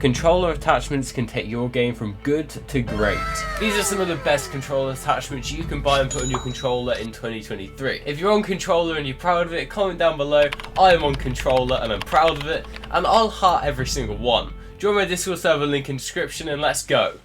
Controller attachments can take your game from good to great. These are some of the best controller attachments you can buy and put on your controller in 2023. If you're on controller and you're proud of it, comment down below. I am on controller and I'm proud of it, and I'll heart every single one. Join my Discord server, link in description, and let's go.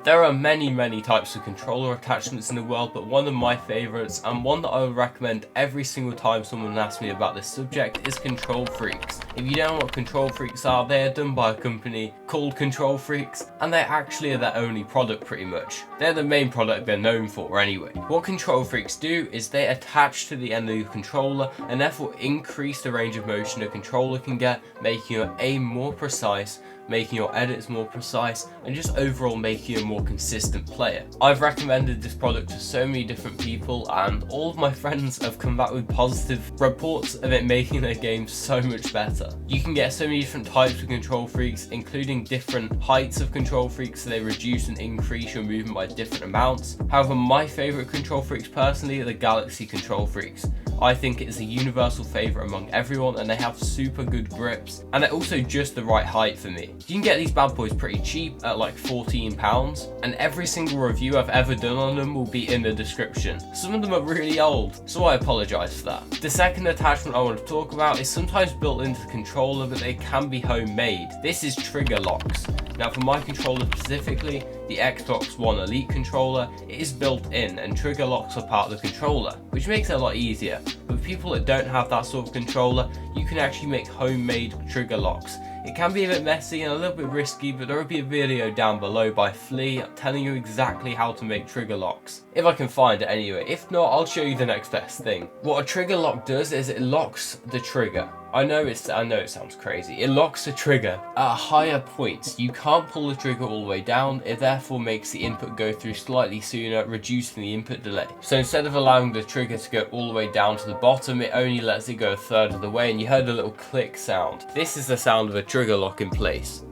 There are many types of controller attachments in the world, but one of my favourites, and one that I would recommend every single time someone asks me about this subject, is Control Freaks. If you don't know what Control Freaks are, they are done by a company called Control Freaks, and they actually are their only product pretty much. They're the main product they're known for anyway. What Control Freaks do is they attach to the end of your controller and therefore increase the range of motion a controller can get, making your aim more precise, making your edits more precise, and just overall making you a more consistent player. I've recommended this product to so many different people, and all of my friends have come back with positive reports of it making their game so much better. You can get so many different types of Control Freaks, including different heights of Control Freaks, so they reduce and increase your movement by different amounts. However, my favourite Control Freaks personally are the Galaxy Control Freaks. I think it is a universal favourite among everyone, and they have super good grips, and they're also just the right height for me. You can get these bad boys pretty cheap at like £14, and every single review I've ever done on them will be in the description. Some of them are really old, so I apologise for that. The second attachment I want to talk about is sometimes built into the controller, but they can be homemade. This is trigger locks. Now for my controller specifically, the Xbox One Elite controller, it is built in and trigger locks are part of the controller, which makes it a lot easier. But for people that don't have that sort of controller, you can actually make homemade trigger locks. It can be a bit messy and a little bit risky, but there will be a video down below by Flea telling you exactly how to make trigger locks. If I can find it anyway. If not, I'll show you the next best thing. What a trigger lock does is it locks the trigger. I know it sounds crazy. It locks the trigger at higher points. You can't pull the trigger all the way down. It therefore makes the input go through slightly sooner, reducing the input delay. So instead of allowing the trigger to go all the way down to the bottom, it only lets it go a third of the way, and you heard a little click sound. This is the sound of a trigger lock in place.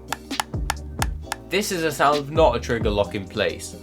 This is the sound of not a trigger lock in place.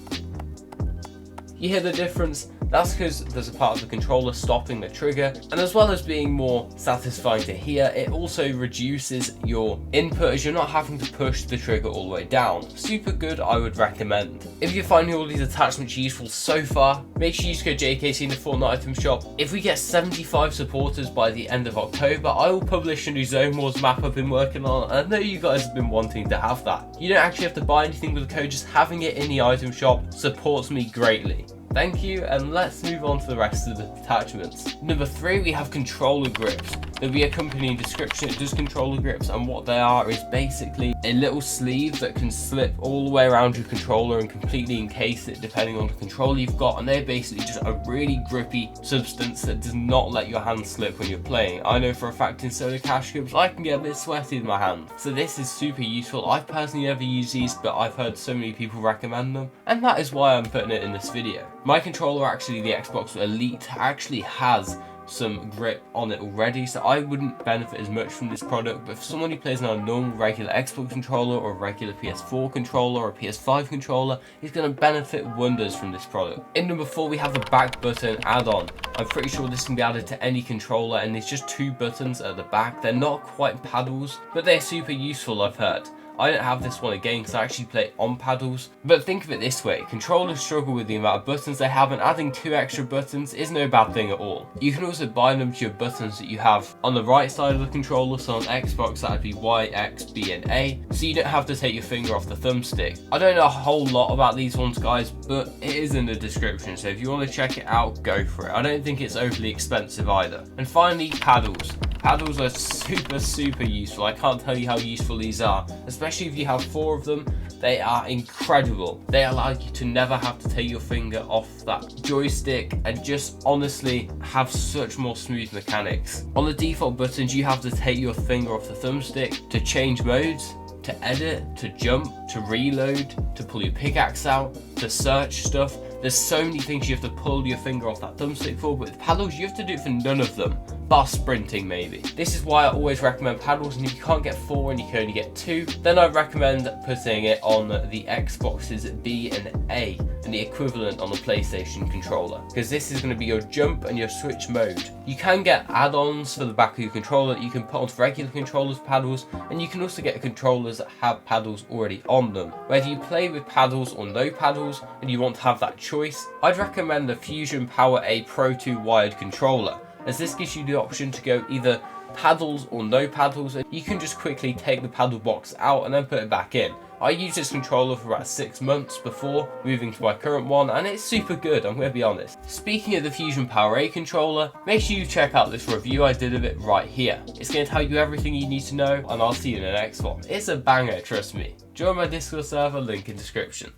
You hear the difference? That's because there's a part of the controller stopping the trigger, and as well as being more satisfying to hear, it also reduces your input as you're not having to push the trigger all the way down. Super good, I would recommend. If you're finding all these attachments useful so far, make sure you just go JKC in the Fortnite item shop. If we get 75 supporters by the end of October, I will publish a new Zone Wars map I've been working on, and I know you guys have been wanting to have that. You don't actually have to buy anything with the code, just having it in the item shop supports me greatly. Thank you, and let's move on to the rest of the attachments. Number 3, we have controller grips. There'll be a company in description that does controller grips, and what they are is basically a little sleeve that can slip all the way around your controller and completely encase it depending on the controller you've got, and they're basically just a really grippy substance that does not let your hand slip when you're playing. I know for a fact in solo cash grips I can get a bit sweaty in my hand, so this is super useful. I've personally never used these, but I've heard so many people recommend them, and that is why I'm putting it in this video. My controller, actually the Xbox Elite, actually has some grip on it already, so I wouldn't benefit as much from this product, but for someone who plays on a normal regular Xbox controller or a regular PS4 controller or a PS5 controller, is going to benefit wonders from this product. In number 4, we have the back button add-on. I'm pretty sure this can be added to any controller, and it's just 2 buttons at the back. They're not quite paddles, but they're super useful, I've heard. I don't have this one again because I actually play on paddles, but think of it this way, controllers struggle with the amount of buttons they have, and adding 2 extra buttons is no bad thing at all. You can also bind them to your buttons that you have on the right side of the controller, so on Xbox that would be Y, X, B and A, so you don't have to take your finger off the thumbstick. I don't know a whole lot about these ones guys, but it is in the description, so if you want to check it out, go for it. I don't think it's overly expensive either. And finally, paddles. Paddles are super useful. I can't tell you how useful these are, especially if you have 4 of them. They are incredible. They allow you to never have to take your finger off that joystick and just honestly have such more smooth mechanics. On the default buttons, you have to take your finger off the thumbstick to change modes, to edit, to jump, to reload, to pull your pickaxe out, to search stuff. There's so many things you have to pull your finger off that thumbstick for, but with paddles you have to do it for none of them. bar sprinting maybe. This is why I always recommend paddles, and if you can't get 4 and you can only get 2, then I recommend putting it on the Xbox's B and A and the equivalent on the PlayStation controller, because this is going to be your jump and your switch mode. You can get add-ons for the back of your controller that you can put onto regular controllers paddles, and you can also get controllers that have paddles already on them. Whether you play with paddles or no paddles and you want to have that choice, I'd recommend the Fusion Power A Pro 2 wired controller, as this gives you the option to go either paddles or no paddles, and you can just quickly take the paddle box out and then put it back in. I used this controller for about 6 months before moving to my current one, and it's super good, I'm going to be honest. Speaking of the Fusion Power A controller, make sure you check out this review I did of it right here. It's going to tell you everything you need to know, and I'll see you in the next one. It's a banger, trust me. Join my Discord server, link in description.